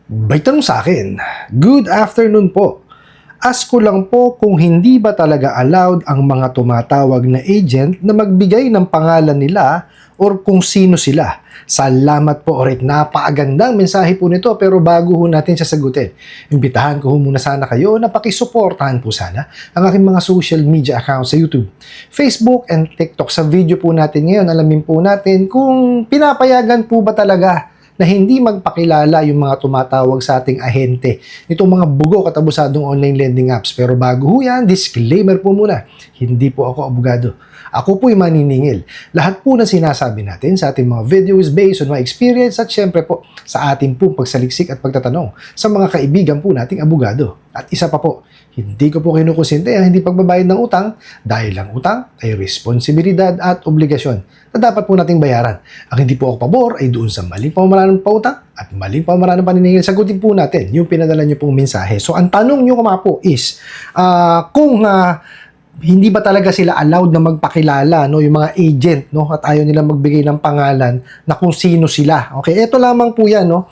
May tanong sa akin, good afternoon po. Ask ko lang po kung hindi ba talaga allowed ang mga tumatawag na agent na magbigay ng pangalan nila or kung sino sila. Salamat po ulit. Napakagandang mensahe po nito pero bago ho natin sasagutin, imbitahan ko ho muna sana kayo na pakisuportahan po sana ang aking mga social media accounts sa YouTube, Facebook, and TikTok. Sa video po natin ngayon, alamin po natin kung pinapayagan po ba talaga na hindi magpakilala yung mga tumatawag sa ating ahente nitong mga bugo katabusadong online lending apps. Pero bago ho yan, disclaimer po muna, hindi po ako abogado. Ako po'y maniningil. Lahat po na sinasabi natin sa ating mga video is based on my experience at syempre po sa ating pong pagsaliksik at pagtatanong sa mga kaibigan po nating abogado. At isa pa po, hindi ko po kinukonsente ang hindi pagbabayad ng utang dahil ang utang ay responsibilidad at obligasyon na dapat po nating bayaran. Ang hindi po ako pabor ay doon sa maling pamamaraan ng pautang at maling pamamaraan ng paniningil. Sagutin po natin yung pinadala nyo pong mensahe. So, ang tanong nyo mga po is, kung hindi ba talaga sila allowed na magpakilala, no, yung mga agent, no, at ayaw nila magbigay ng pangalan na kung sino sila. Okay, ito lamang po yan, no.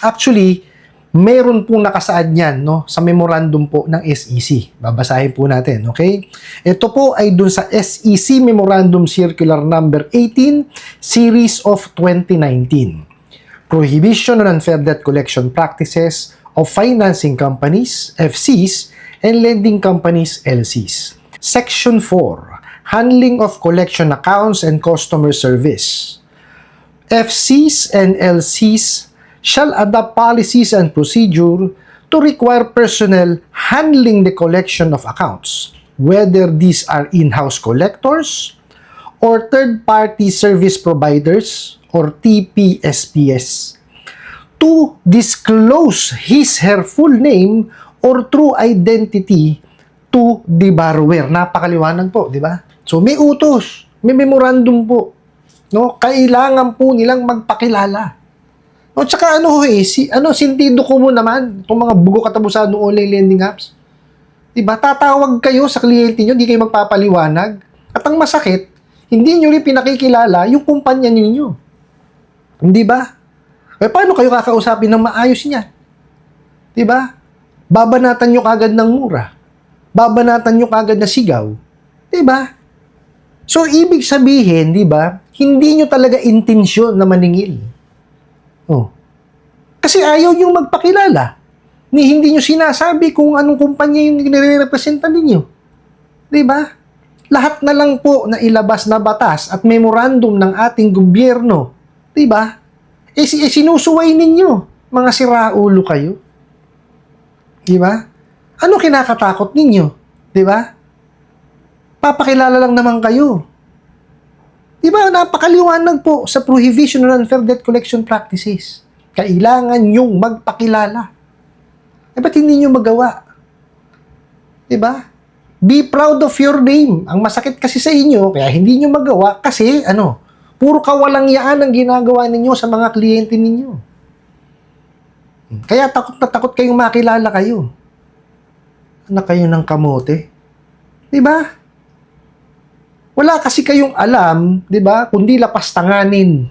Actually, meron pong nakasaad niyan, no, sa memorandum po ng SEC. Babasahin po natin, okay? Ito po ay dun sa SEC Memorandum Circular Number 18, Series of 2019. Prohibition on Unfair Debt Collection Practices of Financing Companies, FCs, and Lending Companies, LCs. Section 4, Handling of Collection Accounts and Customer Service. FCs and LCs shall adopt policies and procedure to require personnel handling the collection of accounts, whether these are in-house collectors or third-party service providers or TPSPS, to disclose his/her full name or true identity to the borrower. Napakaliwanag po, di ba? So may utos, may memorandum po, no? Kailangan po nilang magpakilala. O tsaka sintido ko mo naman itong mga bugo katabusadong online lending apps. Diba? Tatawag kayo sa kliyente nyo, hindi kayo magpapaliwanag. At ang masakit, hindi nyo rin pinakikilala yung kumpanya ninyo. Hindi ba? Eh, paano kayo kakausapin ng maayos niya? Diba? Babanatan nyo kagad ng mura. Babanatan nyo kagad na sigaw. Diba? So, ibig sabihin, diba, hindi nyo talaga intensyon na maningil. Oh. Kasi ayaw nyo magpakilala. Hindi nyo sinasabi kung anong kumpanya yung nire-representa ninyo. Diba? Lahat na lang po na ilabas na batas at memorandum ng ating gobyerno. Diba? Sinusuway ninyo. Mga siraulo kayo. Diba? Ano kinakatakot ninyo? Diba? Papakilala lang naman kayo. Diba, napakaliwanag po sa Prohibition on Unfair Debt Collection Practices. Kailangan nyong magpakilala. Eh, ba't hindi nyo magawa? Diba? Be proud of your name. Ang masakit kasi sa inyo, kaya hindi nyo magawa kasi, puro kawalang yaan ang ginagawa ninyo sa mga kliyente ninyo. Kaya takot na takot kayong makilala kayo. Anak kayo ng kamote. Diba? Wala kasi kayong alam, di ba, kundi lapastanganin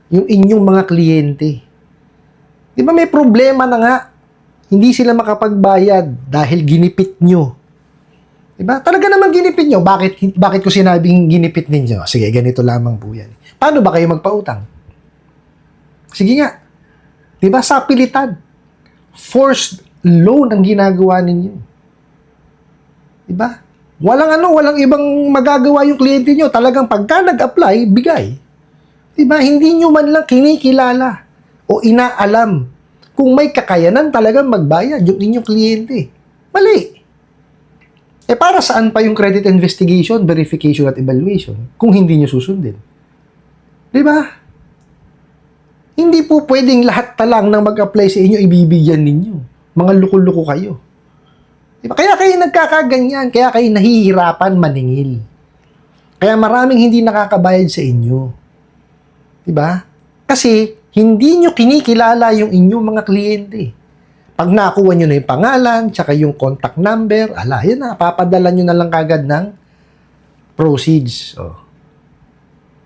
yung inyong mga kliyente. Di ba may problema na nga, hindi sila makapagbayad dahil ginipit nyo. Di ba? Talaga naman ginipit nyo. Bakit ko sinabing ginipit ninyo? Sige, ganito lamang po yan. Paano ba kayo magpautang? Sige nga. Di ba, sa pilitan. Forced loan ang ginagawa ninyo. Di ba? Walang ibang magagawa yung kliyente nyo. Talagang pagka nag-apply, bigay. Diba? Hindi nyo man lang kinikilala o inaalam kung may kakayanan talagang magbayad yung inyong kliyente. Mali. Eh, para saan pa yung credit investigation, verification at evaluation kung hindi nyo susundin? Diba? Hindi po pwedeng lahat talang nang mag-apply sa inyo, ibibigyan ninyo. Mga luko-luko kayo. Diba? Kaya kayo nagkakaganyan, kaya kayo nahihirapan maningil. Kaya maraming hindi nakakabayad sa inyo. Diba? Kasi hindi nyo kinikilala yung inyong mga kliyente. Pag nakuha nyo na yung pangalan, tsaka yung contact number, yan na, papadala nyo na lang kagad ng proceeds.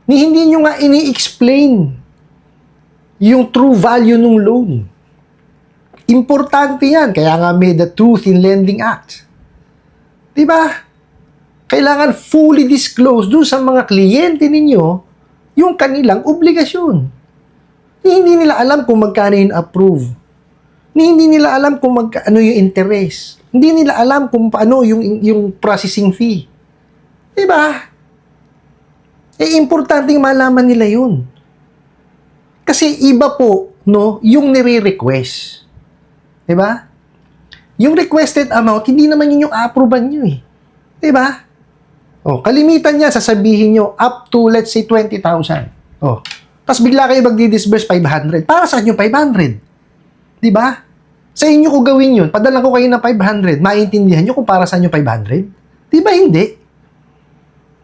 Hindi nyo nga ini-explain yung true value ng loan. Importante yan. Kaya nga may the Truth in Lending Act. Diba? Kailangan fully disclose doon sa mga kliyente ninyo yung kanilang obligasyon. Hindi nila alam kung magkano yung approve. Hindi nila alam kung ano yung interest. Hindi nila alam kung paano yung processing fee. Diba? Importanteng malaman nila yun. Kasi iba po, no, yung nire-request. Diba? Yung requested amount, hindi naman yun yung approval nyo eh. Diba? O, kalimitan niya, sasabihin nyo, up to, let's say, 20,000. O, tapos bigla kayo magdi-disburse 500. Para saan yung 500? Diba? Sa inyo ko gawin yun, padala ko kayo ng 500, maintindihan nyo kung para saan yung 500? Diba hindi?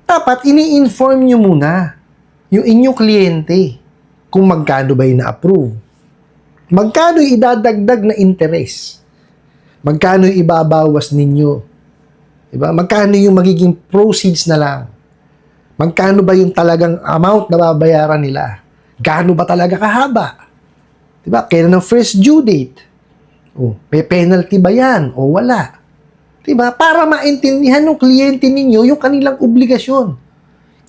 Dapat, ini-inform nyo muna yung inyong kliyente kung magkano ba yung na-approve. Magkano yung idadagdag na interest? Magkano yung ibabawas ninyo? Diba? Magkano yung magiging proceeds na lang? Magkano ba yung talagang amount na babayaran nila? Gaano ba talaga kahaba? Diba? Kailan ang first due date? O, may penalty ba yan? O wala? Diba? Para maintindihan ng kliyente ninyo yung kanilang obligasyon.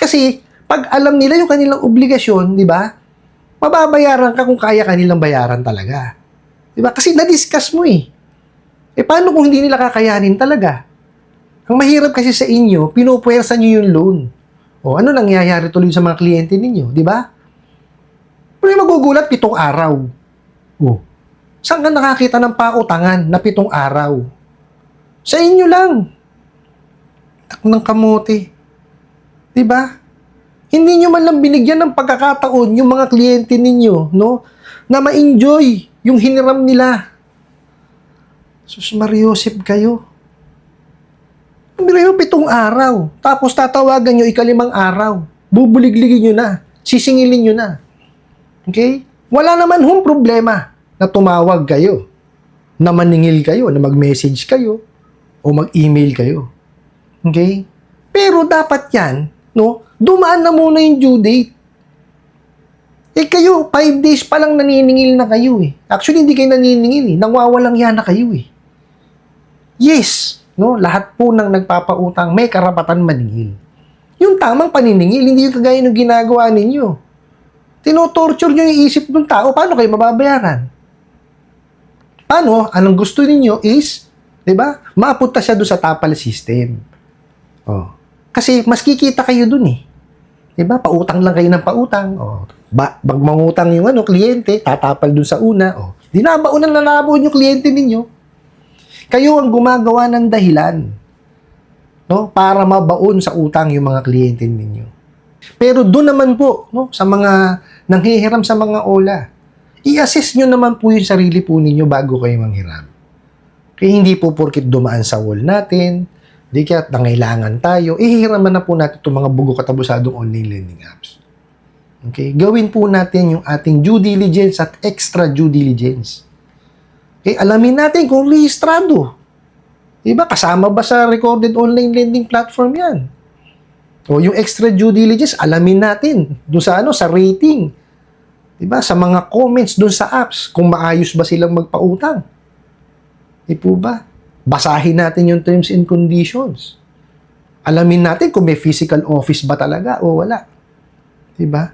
Kasi, pag alam nila yung kanilang obligasyon, diba? Mababayaran ka kung kaya kanilang bayaran talaga. Diba? Kasi na-discuss mo eh. Paano kung hindi nila kakayanin talaga? Ang mahirap kasi sa inyo, pinupuwersa nyo yung loan. O ano nangyayari tuloy sa mga kliyente ninyo, di ba? Pero yung magugulat, 7 araw. O, saan ka nakakita ng pautangan na 7 araw? Sa inyo lang. Tak ng kamote. Di ba? Hindi nyo man lang binigyan ng pagkakataon yung mga kliyente ninyo, no? Na ma-enjoy yung hiniram nila. Sus Mariosep kayo. Pero 7 araw. Tapos tatawagan nyo 5 araw. Bubuligligin nyo na. Sisingilin nyo na. Okay? Wala naman hong problema na tumawag kayo. Na maningil kayo. Na mag-message kayo. O mag-email kayo. Okay? Pero dapat yan, no? Dumaan na muna yung due date. Kayo, 5 days pa lang naniningil na kayo eh. Actually, hindi kayo naniningil eh. Nangwawalang yan na kayo eh. Yes, no? Lahat po ng nagpapautang may karapatan maningil. Yung tamang paniningil, hindi yung kagaya ng ginagawa ninyo. Tinotorture nyo yung isip ng tao, paano kayo mababayaran? Paano? Anong gusto ninyo is, di ba, mapunta siya doon sa tapal system. Oh. Kasi mas kikita kayo dun eh. Diba? Pautang lang kayo ng pautang. Oh. Pag mangutang yung kliyente, tatapal dun sa una. Oh. Di na ba unang nanabuan yung kliyente ninyo? Kayo ang gumagawa ng dahilan, no? Para mabaon sa utang yung mga kliyente ninyo. Pero doon naman po, no, sa mga nanghihiram sa mga ola, i-assess nyo naman po yung sarili po ninyo bago kayo manghiram. Kaya hindi po porkit dumaan sa wall natin, di kaya nangailangan tayo, ihihiraman na po natin itong mga bugo katabusadong online lending apps. Okay? Gawin po natin yung ating due diligence at extra due diligence. Okay? Alamin natin kung rehistrado. Diba? Kasama ba sa recorded online lending platform yan? O yung extra due diligence, alamin natin dun sa sa rating. Diba? Sa mga comments dun sa apps, kung maayos ba silang magpautang. Di po ba? Basahin natin yung terms and conditions. Alamin natin kung may physical office ba talaga o wala. Diba?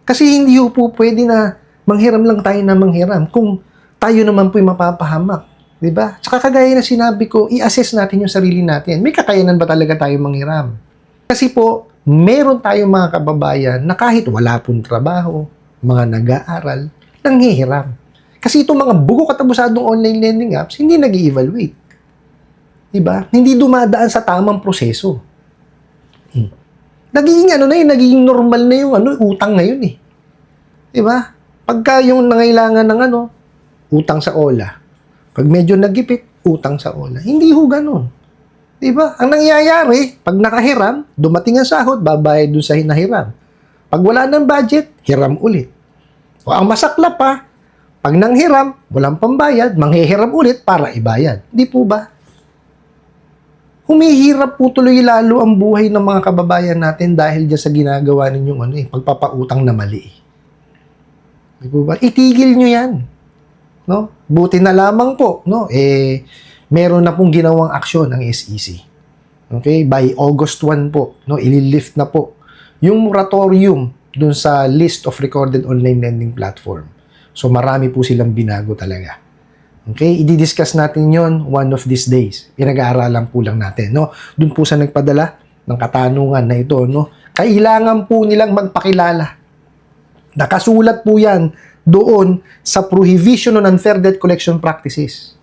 Kasi hindi po pwede na manghiram lang tayo na manghiram kung tayo naman po yung mapapahamak. Diba? Tsaka kagaya na sinabi ko, i-assess natin yung sarili natin. May kakayanan ba talaga tayo manghiram? Kasi po, meron tayong mga kababayan na kahit wala pong trabaho, mga nag-aaral, nanghihiram. Kasi itong mga bugo katabusadong online lending apps, hindi nag-i-evaluate. Diba? Hindi dumadaan sa tamang proseso. Nagiging nagiging normal na yung utang ngayon eh. Diba? Pagka yung nangailangan ng utang sa OLA. Pag medyo nagipit, utang sa OLA. Hindi ho ganun. Diba? Ang nangyayari, pag nakahiram, dumating ang sahod, babayad dun sa hinahiram. Pag wala ng budget, hiram ulit. O ang masaklap pa, pag nanghiram, walang pambayad, manghihiram ulit para ibayad. Di po ba? Humihirap po tuloy lalo ang buhay ng mga kababayan natin dahil dyan sa ginagawa ninyong pagpapautang na mali. Di po ba? Itigil nyo yan. no? Buti na lamang po, no? Meron na pong ginawang aksyon ang SEC. Okay? By August 1 po, no? Ililift na po yung moratorium dun sa list of recorded online lending platform. So marami po silang binago talaga. Okay? I-discuss natin yon one of these days. Pinag-aaralan po lang natin, no? Dun po sa nagpadala ng katanungan na ito, no? Kailangan po nilang magpakilala. Nakasulat po yan doon sa Prohibition on Unfair Debt Collection Practices.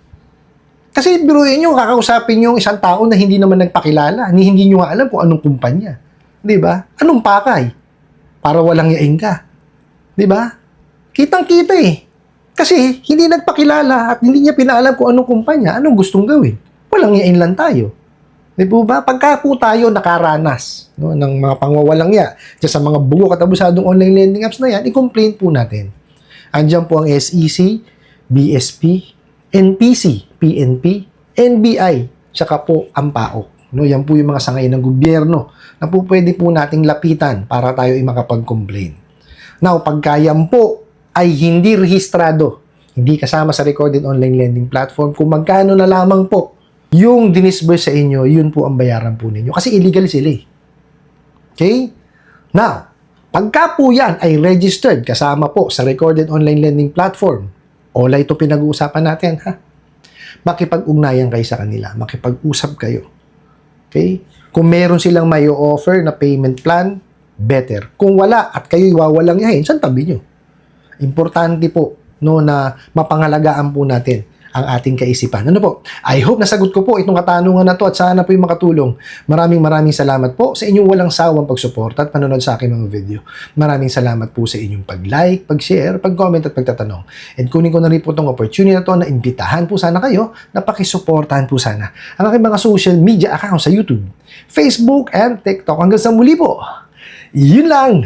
Kasi biruin nyo, kakausapin nyo yung isang tao na hindi naman nagpakilala, hindi nyo nga alam kung anong kumpanya. Di ba? Anong pakay? Para walang yaing ka. Di ba? Kitang-kita eh. Kasi hindi nagpakilala at hindi niya pinaalam kung anong kumpanya, anong gustong gawin. Walang yain lang tayo. Di ba? Pagka po tayo nakaranas, no, ng mga pangwawalang ya, sa mga bugo at abusadong online lending apps na yan, i-complain po natin. Andiyan po ang SEC, BSP, NPC, PNP, NBI, tsaka po ang PAOK. No, yan po yung mga sangay ng gobyerno na po pwede po nating lapitan para tayo ay makapag-complain. Now, pagka yan po ay hindi rehistrado, hindi kasama sa recorded online lending platform, kung magkano na lamang po yung dinisburse sa inyo, yun po ang bayaran po ninyo. Kasi illegal sila eh. Okay? Now, pagka po yan ay registered kasama po sa recorded online lending platform, wala ito pinag-uusapan natin, ha? Makipag-ugnayan kayo sa kanila, makipag-usap kayo. Okay? Kung meron silang may offer na payment plan, better. Kung wala at kayo'y wawalang yahin, saan tabi nyo? Importante po, no, na mapangalagaan po natin ang ating kaisipan. Ano po? I hope nasagot ko po itong katanungan na to at sana po yung makatulong. Maraming salamat po sa inyong walang sawang pagsuporta at panonood sa aking mga video. Maraming salamat po sa inyong pag-like, pag-share, pag-comment at pagtatanong. And kunin ko na rin po itong opportunity na to na imbitahan po sana kayo na pakisuportahan po sana ang aking mga social media accounts sa YouTube, Facebook, and TikTok. Hanggang sa muli po. Yun lang!